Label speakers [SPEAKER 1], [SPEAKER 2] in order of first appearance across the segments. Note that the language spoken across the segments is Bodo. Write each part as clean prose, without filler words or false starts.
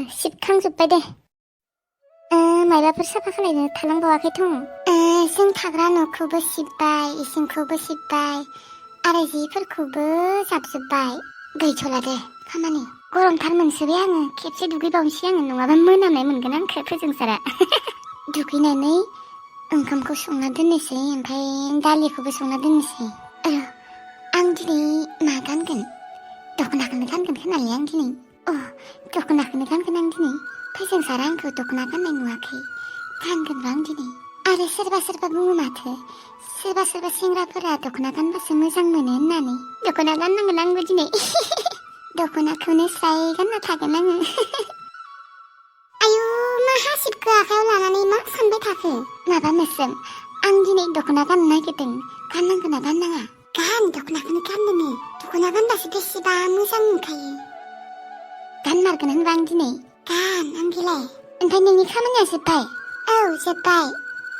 [SPEAKER 1] सिबखांजोब्बाय दे। मायबाफोर साफा खालायनो थालांबावाखैथ'। जों थाग्रा न'खौबो सिबबाय, इसिंखौबो सिबबाय आरो जिफोरखौबो जाबजोब्बाय। गैथ'ला दे खामानि। गरमथार मोनसोबाय आङो। खेबसे दुगैबावनोसै आङो, नङाबा मोनामनाय मोनगोन आंखौ फोजोंसारा। दुगैनानै ओंखामखौ संना दोननोसै, ओमफ्राय दालिखौबो संना दोननोसै। आं दिनै मा गानगोन? दख'नाखौनो गानगोन खोनालै आं दिनै। दख'नाखौनो गानगोन आं दिनै। फोजोंसारा आंखौ दख'ना गाननाय नुवाखै। गानगोन र' आं दिनै। आरो सोरबा बुङो माथो, सोरबा सेंग्राफोरा दख'ना गानबासो मोजां मोनो होननानै। दख'ना गाननांगोन आंबो दिनै। दख'नाखौनो स्राय गानना थागोन आङो। आयु, मा हासिबखौ आखायाव लानानै मा सानबाय थाखो? माबा मोस्रोम, आं दिनै दख'ना गाननो नागिरदों। गाननांगौ ना गाननाङा? गान, दख'नाखौनो गाननो। दख'ना गानबासो बेसेबा मोजां मोनखायो। गानमारगोन होनबा आं दिनै। गान, आंगिलाय। ओमफ्राय नोंनि खामानिया जोब्बाय? औ, जोब्बाय।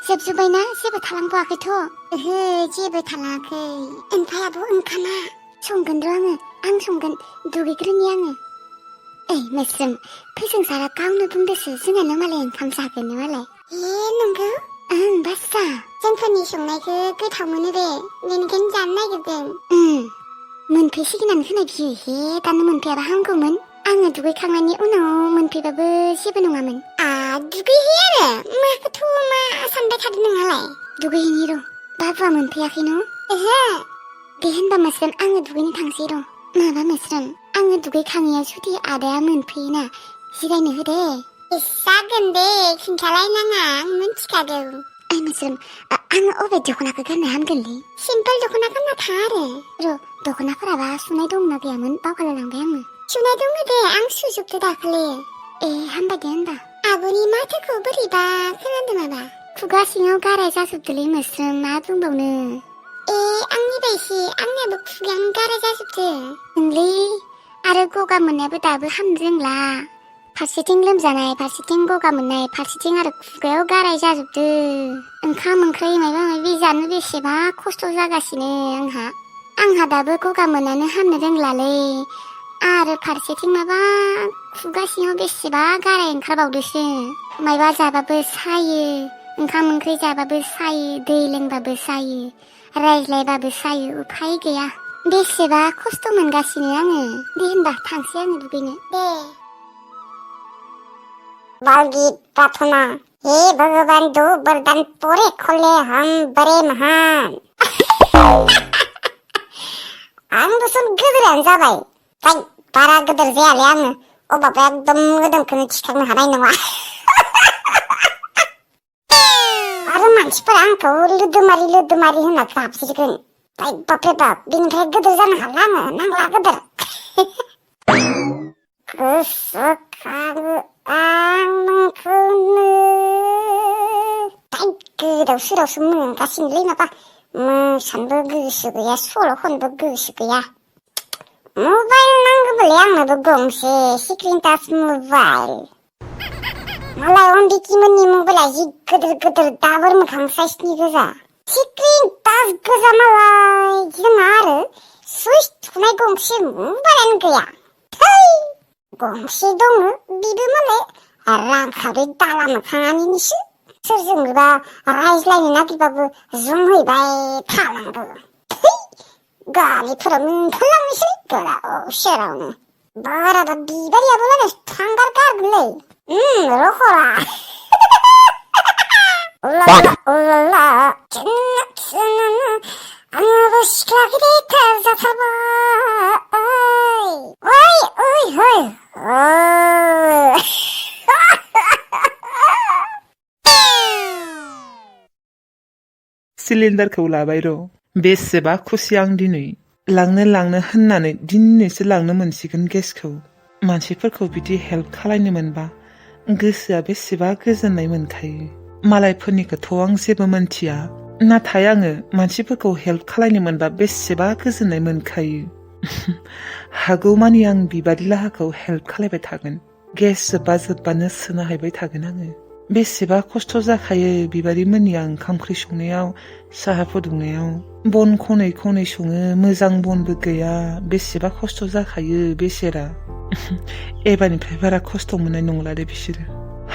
[SPEAKER 1] जोबजोब्बायना? जेबो थालांबावाखैथ'? ओहो, जेबो थालाङाखै। ओमफ्राय आब' ओंखामा? संगोन र' आङो। आं संगोन। दुगैग्रोनि आङो। ओइ मोस्रोम, फोजोंसारा गावनो बुंदोसो जोंहानो मालाय ओंखाम जागोन मालाय। नंगौ? ओं, बास्रा। जोंफोरनि संनायखौ गोथाव मोनो बे, बेनिखायनो जानो नागिरदों। मोनफैसिगोनानो खोनाय बियो। दानो मोनफैयाबा हामगौमोन। आङो दुगैखांनायनि उनाव मोनफैबाबो जेबो नङामोन। दुगैहै आरो माखौथ' मा सानबाय थादों नोंहालाय? दुगैहैनि र', बाबुआ मोनफैयाखै न'? ओहो। दे होनबा मोस्रोम, आङो दुगैनो थांसै र'। माबा मोस्रोम, आङो दुगैखाङैया जुदि आदाया मोनफैयोना, जिरायनो हो दे। जागोन दे, खिन्थालायनाङा, आं मिन्थिखागौ। ओइ मोस्रोम, आङो अबे दख'नाखौ गाननो हामगोनलै? सिम्पोल दख'ना गानना था आरो। र', दख'नाफोराबा सुनाय दंना गैयामोन? बावगारलायलांबाय आङो। सुनाय दङ दे, आं सुजोबदो दाखालि। हामबाय दे होनबा। आब'नि माथोखौ बोरैबा खोनादों माबा। खुगा सिङाव गाराय जाजोबदोलै मोस्रोम, मा बुंबावनो। आंनि बायसो, आंनियाबो खुगायावनो गाराय जाजोबदो। नोंलै, आरो गगा मोननायाबो दाबो हामनो रोंला। फारसेथिं लोमजानाय, फारसेथिं गगा मोननाय, फारसेथिं आरो खुगायाव गाराय जाजोबदो। ओंखाम ओंख्रि माबा माबि जानो बेसेबा खस्थ' जागासिनो आंहा दाबो गगा मोननानै हामनो रोंलालै। आरो फारसेथिं माबा खुगा सिङाव बेसेबा गाराय ओंखारबावदोसो। मायबा जाबाबो सायो, ओंखाम ओंख्रि जाबाबो सायो, दै लोंबाबो सायो, रायज्लायबाबो सायो, उफाय गैया। बेसेबा खस्थ' मोनगासिनो आङो। दे होनबा थांसै आङो दुगैनो। दे। बालगीत प्रार्थना। हे भगवान, दो वरदान पूरे खोले, हम बड़े महान। आं बोसोर गोदोरानो जाबाय। बारा गोदोर जायालै आङो। अबाबा एकदम मोदोमखौनो थिखांनो हानाय नङा। आरो मानसिफोरा आंखौ लोदोमारि होनना गाबज्रिगोन। बापरे बाप, बिनिफ्राय गोदोर जानो हाला आङो, नांला गोदोर। गोसोखाङो आं नोंखौनो। गोदाव सोरावसो मोनगासिनोलै माबा। मोसानोबो गोसो गैया, सल' खननोबो गोसो गैया। मबाइल नांगौबोलै आंनोबो गंसे, स्क्रिन टाच मबाइल। मालाय अनदिकिमोननि मबाइला जि गोदोर दाबोर मोखां साइजनि गोजा। स्क्रिन टाच गोजा मालाय। जोंना आरो सुइस थुनाय गंसे मबाइलानो गैया। गंसे दङ, बिबो मालाय रांखावरि दाला मोखाङानिसो। सोरजोंबा रायज्लायनो नागिरबाबो जुंहैबाय थानांगौ। गामिफोराव ओंखारलांनोसै गोलाव सेरावनो। बाराबा बिबारियाबो मालाय थांगार गारगोनलै। रखरा। उलाला आंबो सिख्ला गिदिरथार जाथारबाय।
[SPEAKER 2] सिलिन्डारखौ लाबाय र'। बेसेबा खुसि आं दिनै। लांनो होननानै दिनैसो लांनो मोनसिगोन गेसखौ। मानसिफोरखौ बिदि हेल्प खालायनो मोनबा गोसोआ बेसेबा गोजोननाय मोनखायो। मालायफोरनिखौथ' आं जेबो मोनथिया, नाथाय आङो मानसिफोरखौ हेल्प खालायनो मोनबा बेसेबा गोजोननाय मोनखायो। हागौमानि आं बिबादि लाहाखौ हेल्प खालायबाय थागोन। गेस जोब्बानो सोनो हायबाय थागोन आङो। बेसेबा खस्थ' जाखायो बिबारि मोननिया ओंखाम ओंख्रि संनायाव साहा फुदुंनायाव बन खनै खनै सङो मोजां बनबो गैया बेसेबा खस्थ' जाखायो बेसेरा एबारनिफ्राय बारा खस्थ' मोननाय नंला दे बिसोरो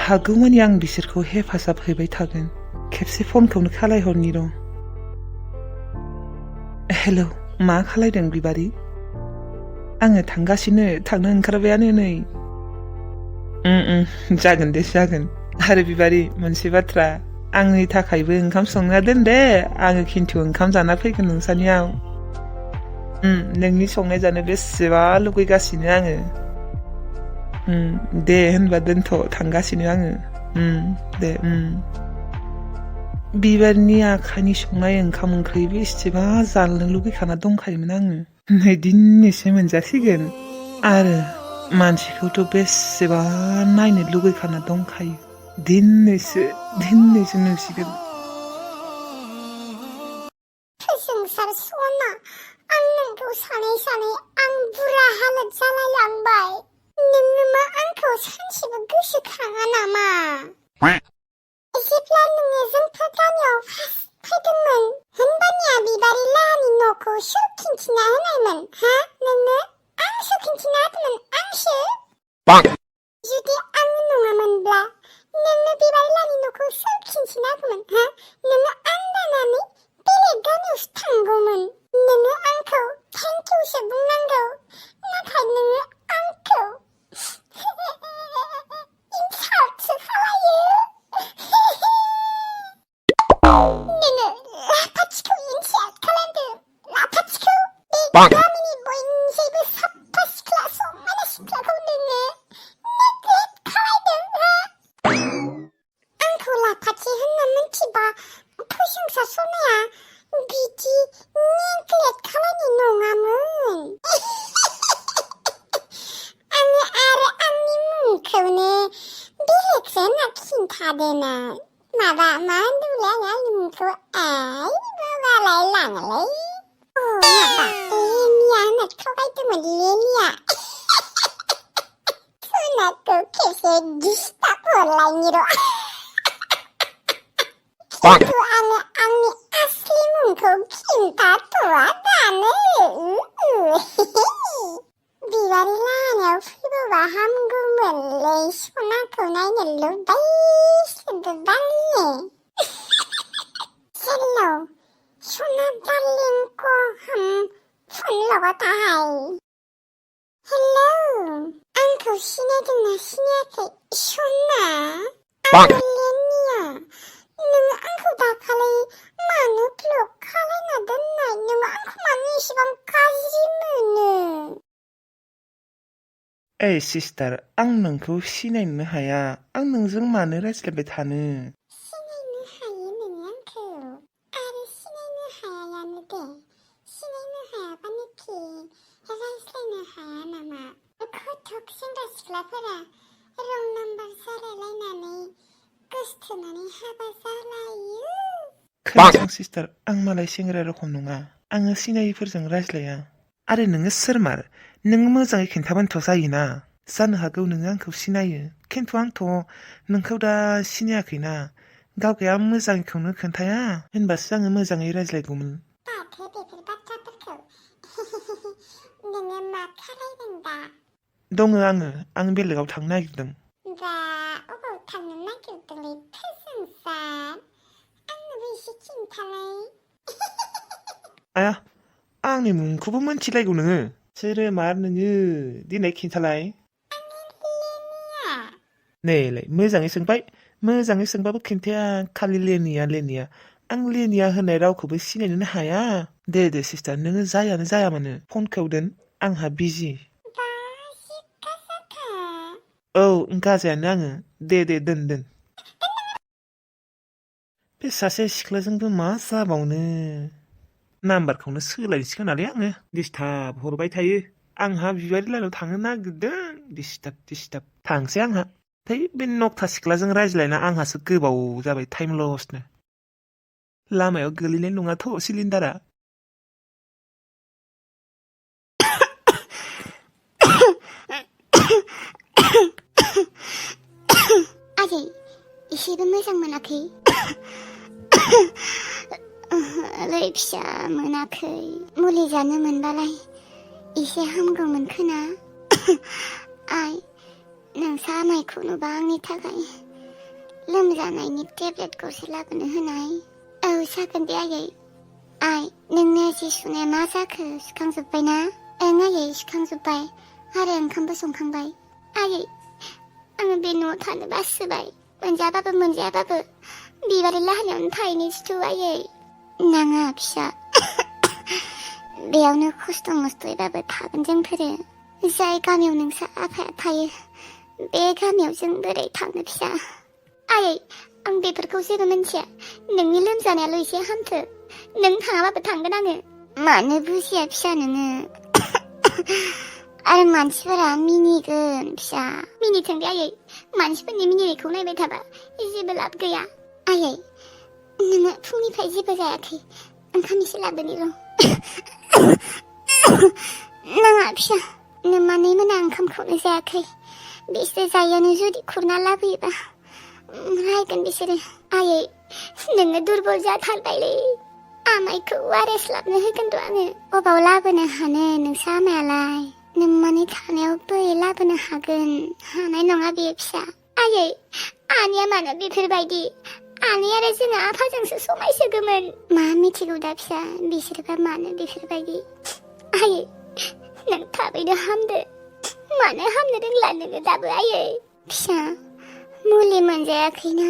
[SPEAKER 2] हागौमानि आं बिसोरखौ हेफाजाब होबाय थागोन खेबसे फनखौनो खालायहरनि र' हेलौ मा खालायदों बिबारि आङो थांगासिनो थांनो ओंखारबायानो नै जागोन दे जागोन आरो बिबारि मोनसे बाथ्रा आंनि थाखायबो ओंखाम संना दोन दे आङो खिन्थु ओंखाम जाना फैगोन नोंसानियाव नोंनि संनाय जानो बेसेबा लुगैगासिनो आङो दे होनबा दोनथ' थांगासिनो आङो दे बिबारनि आखाइनि संनाय ओंखाम ओंख्रि बेसेबा जानो लुगैखाना दंखायोमोन आङो नै दिनैसो मोनजासिगोन आरो मानसिखौथ' बेसेबा नायनो लुगैखाना दंखायो दिनैसो नुसिगोन
[SPEAKER 1] फोजोंसार सना आं नोंखौ सानै सानै आं बुरा हालोद जालायलांबाय नोङो मा आंखौ सानसेबो गोसोखाङा नामा जेब्ला नोङो जोंफोर गामियाव फैदोंमोन होनबानिया बिबारि लाहानि न'खौ सोर खिन्थिना होनायमोन नोंनो आंसो खिन्थिना होदोंमोन आंसो जुदि आं नङामोनब्ला नोंनो बिबारि लाहानि न'खौ सोर खिन्थिना होगौमोन नोङो आन्दायनानै बेलेग गामियावसो थांगौमोन नोङो आंखौ थेंक इउसो बुंनांगौ नाथाय नोङो आंखौ इनसाल्टसो खालायो नोङो लाफाथिखौ इनसाल्ट खालामदों लाफाथिखौ बे गामिनि बयनिसायबो साफा सिख्ला समायना सिख्लाखौ नोङो नेग्लेक्ट खालायदों आंखौ लाफाथि होनना मिथिबा फोजोंसार सनाया बिदि नेग्लेक्ट खालायनाय नङामोन आङो आरो आंनि मुंखौनो बेलेगसो होनना खिन्थादोंना माबा मा होनदोंलै आङो आंनि मुंखौ बावगारलाय लाङोलै माबा लेनिया होनना थगायदोंमोन लेनिया सनाखौ खेबसे डिस्टार्ब हरलायनि र' खिन्थु आङो आंनि असलि मुंखौ खिन्थाथ'आ दानो बिबारि लाहानियाव फैबा हामगौमोनलै सनाखौ नायनो लुबैसोदोंबाङो हेलौ सना डार्लिंग को हम फोन लगाता है हेलौ आंखौ सिनायदोंना सिनायाखै सना आंखौ लेनिया नोङो आंखौ दाखालि मानो ब्लक खालायना दोननाय नोङो आंखौ मानो एसेबां गाज्रि मोनो
[SPEAKER 2] ओइ सिस्टार आं नोंखौ सिनायनो हाया आं नोंजों मानो रायज्लायबाय थानो
[SPEAKER 1] सिनायनो हायो नोङो आंखौ आरो सिनायनो हायायानो दे सिनायनो हायाबानोखि रायज्लायनो हाया नामा गथ'क सेंग्रा सिख्लाफोरा रं नाम्बार जालायलायनानै गोसथोनानै हाबा जालायो
[SPEAKER 2] खोनासं सिस्टार आं मालाय सेंग्रा रखम नङा आङो सिनायिफोरजों रायज्लाया आरो नोङो सोरमार नोङो मोजाङै खिन्थाबानोथ' जायोना जानो हागौ नोङो आंखौ सिनायो खिन्थु आंथ' नोंखौ दा सिनायाखैना गावगाया मोजांखौनो खोन्थाया होनबासो आङो मोजाङै रायज्लायगौमोन
[SPEAKER 1] दाथो बेफोर बाथ्राफोरखौ नोङो मा खालायदों दा
[SPEAKER 2] दङ आं बेलेगाव थांनो नागिरदों
[SPEAKER 1] बा अबाव थांनो नागिरदोंलै फोजोंसार आंनोबो एसे खिन्थालाय
[SPEAKER 2] आया आंनि मुंखौबो मोनथिलायगौ नोङो सोरो मार नोङो दिनै खिन्थालाय नैलाय मोजाङै सोंबाबो खिन्थाया खालि लेनिया आं लेनिया होननाय रावखौबो सिनायनोनो हाया दे सिस्टार नोङो जायानो जाया मानो फनखौ दोन आंहा बिजि औ गाजायानो आङो दे दोन बे सासे सिख्लाजोंबो मा जाबावनो नाम्बारखौनो सोलायनोसै खोनालै आङो डिस्टार्ब हरबाय थायो आंहा बिबारि लाहानाव थांनो नागिरदों डिस्टार्ब थांसै आंहा थै बे नक्था सिख्लाजों रायज्लायना आंहासो गोबाव जाबाय टाइम लसनो लामायाव गोलैनाय नङाथ' सिलिन्डारा
[SPEAKER 1] आयै एसेबो मोजां मोनाखै ओरै फिसा मोनाखै मुलि जानो मोनबालाय एसे हामगौमोन खोना आइ नोंसा आमाइखौ नुबा आंनि थाखाय लोमजानायनि टेब्लेट गरसे लाबोनो होनाय औ जागोन दे आयै आइ नोंनो जि सुनाया मा जाखो सुखांजोब्बाय ना ओं आयै सुखांजोब्बाय आरो ओंखामबो संखांबाय आयै आङो बे न'आव थानो बासोबाय मोनजाबाबो मोनजायाबाबो बिबारि लाहानियावनो थाहैनोसैथ' आयै नाङा फिसा बेयावनो खस्थ' मस्थ'यैबाबो थागोन जोंफोरो जाय गामियाव नोंसा आफाया थायो बे गामियाव जों बोरै थांनो फिसा आयै आं बेफोरखौ जेबो मिन्थिया नोंनि लोमजानायाल' एसे हामथो नों थाङाबाबो थांगोन आङो मानो बुजिया फिसा नोङो आरो मानसिफोरा मिनिगोन फिसा मिनिथों दे आयै मानसिफोरनि मिनिनायखौ नायबाय थाबा जेबो लाब गैया आयै नोङो फुंनिफ्राय जेबो जायाखै ओंखाम एसे लाबोनि र' नाङा फिसा नोमानै मोना ओंखामखौनो जायाखै बिसोर जायैयानो जुदि खुरना लाबोयोबा रायगोन बिसोरो आयै नोङो दुरबल जाथारबायलै आमाइखौ आरेस लाबनो होगोन र' आङो अबाव लाबोनो हानो नोंसा आमायालाय नोम्मानै थानायाव बोरै लाबोनो हागोन हानाय नङा बेयो फिसा आयै आनैया मानो बेफोरबायदि आनै आरो जोङो आफाजोंसो समायसोगोमोन मा मिथिगौ दा फिसा बिसोरबा मानो बेफोरबायदि आयै नों थाबैनो हामदो मानो हामनो रोंला नोङो दाबो आयै फिसा मुलि मोनजायाखैना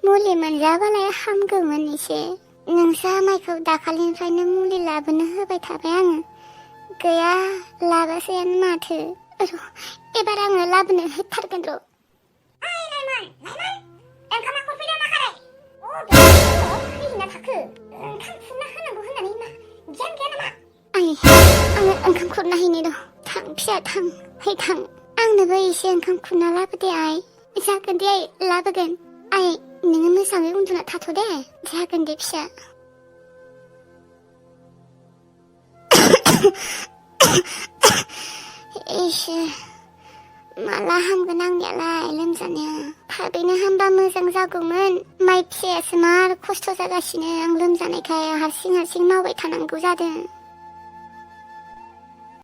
[SPEAKER 1] मुलि मोनजाबालाय हामगौमोन एसे नोंसा आमाइखौ दाखालिनिफ्रायनो मुलि लाबोनो होबाय थाबाय आङो गैया लाबासैयानो माथो र' एबार आङो लाबोनो होथारगोन र' ओंखामा खरफैदों मा खालाय फैना थाखो ओंखाम खुरना होनांगौ होननानै मा गियान गैया नामा आङो ओंखाम खुरना हैनि र' थां फिसा थां है थां आंनोबो एसे ओंखाम खुरना लाबोदे आइ जागोन दे आइ लाबोगोन आइ नोङो मोजाङै उन्दुना थाथ' दे जागोन दे फिसा इसोर माला हामगोन आंनियालाय लोमजानाया थाबैनो हामबा मोजां जागौमोन माइ फिसायासो मार खस्थ' जागासिनो आं लोमजानायखाय हारसिं मावबाय थानांगौ जादों